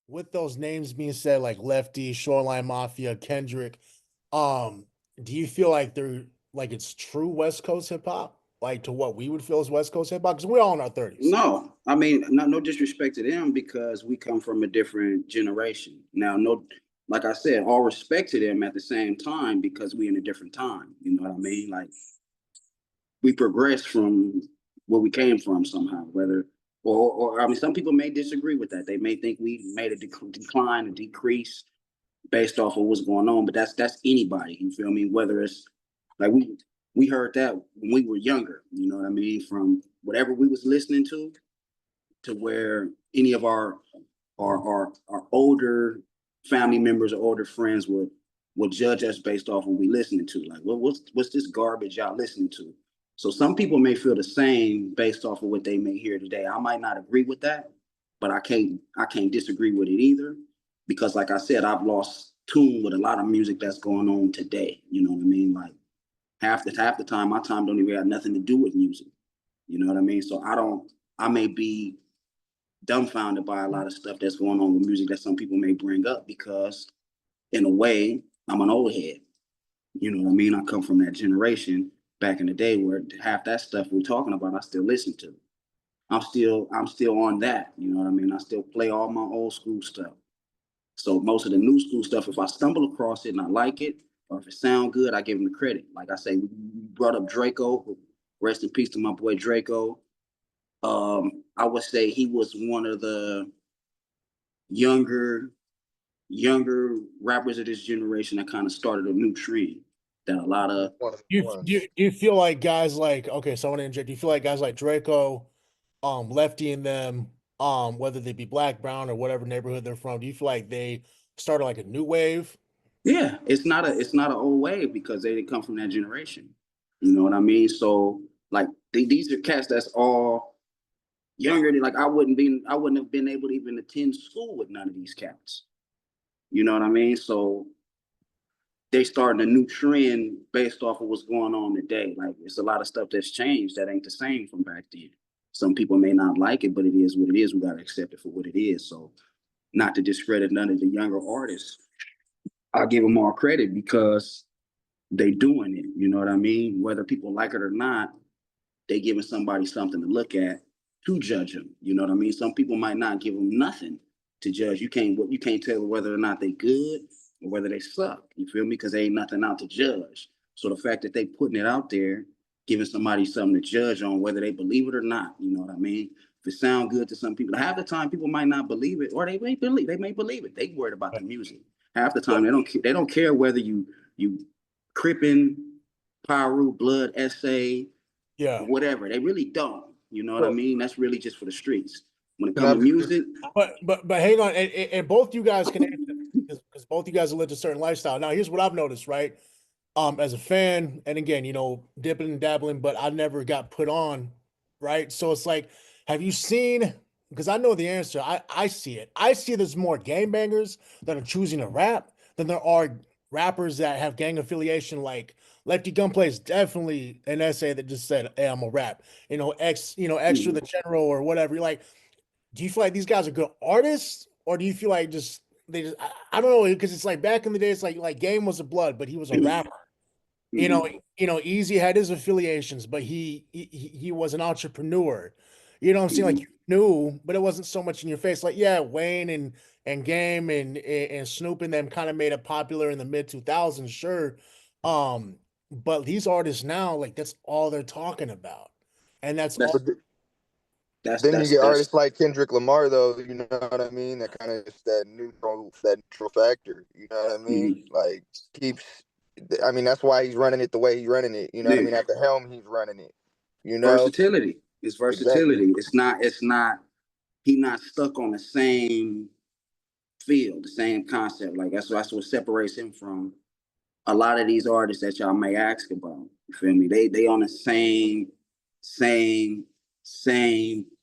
with those names being said, like Lefty, Shoreline Mafia, Kendrick, um, do you feel like they're like it's true West Coast hip hop, like to what we would feel as West Coast hip hop? Because we're all in our 30s. No, I mean, no disrespect to them because we come from a different generation. Now, no, like I said, all respect to them at the same time because we in a different time. You know what I mean? Like we progress from where we came from somehow, whether or I mean, some people may disagree with that. They may think we made a decline, a decrease based off of what's going on, but that's anybody. You feel me? Whether it's like we heard that when we were younger. You know what I mean? From whatever we was listening to where any of our older family members or older friends would judge us based off what we listening to. Like, what's this garbage y'all listening to? So some people may feel the same based off of what they may hear today. I might not agree with that, but I can't disagree with it either. Because like I said, I've lost tune with a lot of music that's going on today. You know what I mean? Like half the time, my time don't even have nothing to do with music. You know what I mean? So I may be dumbfounded by a lot of stuff that's going on with music that some people may bring up because in a way, I'm an old head. You know what I mean? I come from that generation back in the day where half that stuff we're talking about, I still listen to. I'm still on that. You know what I mean? I still play all my old school stuff. So most of the new school stuff, if I stumble across it and I like it, or if it sound good, I give him the credit. Like I say, we brought up Drakeo. Rest in peace to my boy Drakeo. I would say he was one of the younger rappers of this generation that kind of started a new trend that a lot of Do you feel like guys like okay, so I want to inject. Do you feel like guys like Draco, Lefty and them, whether they be black, brown, or whatever neighborhood they're from, do you feel like they started like a new wave? yeah, it's not an old wave because they didn't come from that generation. You know what I mean? So like these are cats that's all younger than like I wouldn't have been able to even attend school with none of these cats. You know what I mean? So they starting a new trend based off of what's going on today. Like it's a lot of stuff that's changed that ain't the same from back then. Some people may not like it, but it is what it is. We gotta accept it for what it is. So not to discredit none of the younger artists, I give them all credit because they doing it. You know what I mean? Whether people like it or not, they giving somebody something to look at to judge them. You know what I mean? Some people might not give them nothing to judge. You can't tell whether or not they good or whether they suck. You feel me? Because there ain't nothing out to judge. So the fact that they putting it out there, giving somebody something to judge on, whether they believe it or not. You know what I mean? If it sound good to some people, half the time people might not believe it, or they may believe it. They worried about the music. Half the time they don't care whether you Crippin, Pyru, Blood, Essay, Yeah. whatever. They really don't. You know what I Well, mean? That's really just for the streets. When it can I comes to be music, But hang on, and both you guys can answer because both you guys have lived a certain lifestyle. Now, here's what I've noticed, right? As a fan, and again, dipping and dabbling, but I never got put on, right? So it's like, have you seen? Because I know the answer. I see it. I see there's more gangbangers that are choosing to rap than there are rappers that have gang affiliation. Like Lefty GunPlay is definitely an essay that just said, "Hey, I'm a rap." Extra the general or whatever. You're like, do you feel like these guys are good artists, or do you feel like just they just I don't know because it's like back in the day, it's like Game was a blood, but he was a rapper. You know, mhm. Easy had his affiliations, but he was an entrepreneur. You know what I'm saying? Like you knew, but it wasn't so much in your face. Like, yeah, Wayne and Game and Snoop and them kind of made it popular in the mid 2000s, sure. Um, but these artists now, like that's all they're talking about. And that's all that's but that's then you that's get that's artists like Kendrick Lamar, though. You know what I mean? That kind of is that neutral factor. You know what I mean? mhm. Like keeps. I mean, that's why he's running it the way he's running it. You know what I Yeah. mean? At the helm, he's running it. You know Versatility. It's exactly. versatility. It's not. He not stuck on the same field, the same concept. Like that's what separates him from a lot of these artists that y'all may ask about. You feel me? They on the same, same,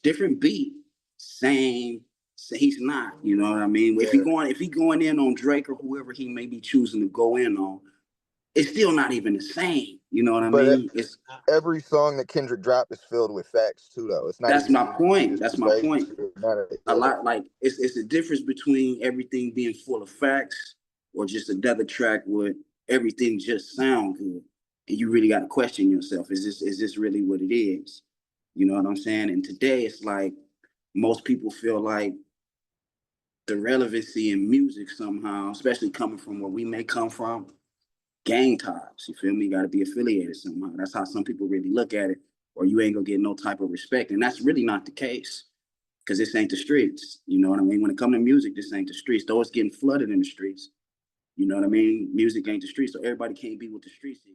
different beat, same. He's not. You know what I mean? Yeah. If he going in on Drake or whoever he may be choosing to go in on, it's still not even the same. You know what I But mean? It's every song that Kendrick dropped is filled with facts too, though. It's not. That's even my point. just That's my debates point. or none of it. A lot like it's a difference between everything being full of facts or just another track with everything just sound good. And you really got to question yourself. Is this really what it is? You know what I'm saying? And today it's like most people feel like the relevancy in music somehow, especially coming from where we may come from, gang ties. You feel me? You got to be affiliated somehow. That's how some people really look at it, or you ain't gonna get no type of respect. And that's really not the case, because this ain't the streets. You know what I mean? When it comes to music, this ain't the streets. Though it's getting flooded in the streets. You know what I mean? Music ain't the streets, so everybody can't be what the streets is.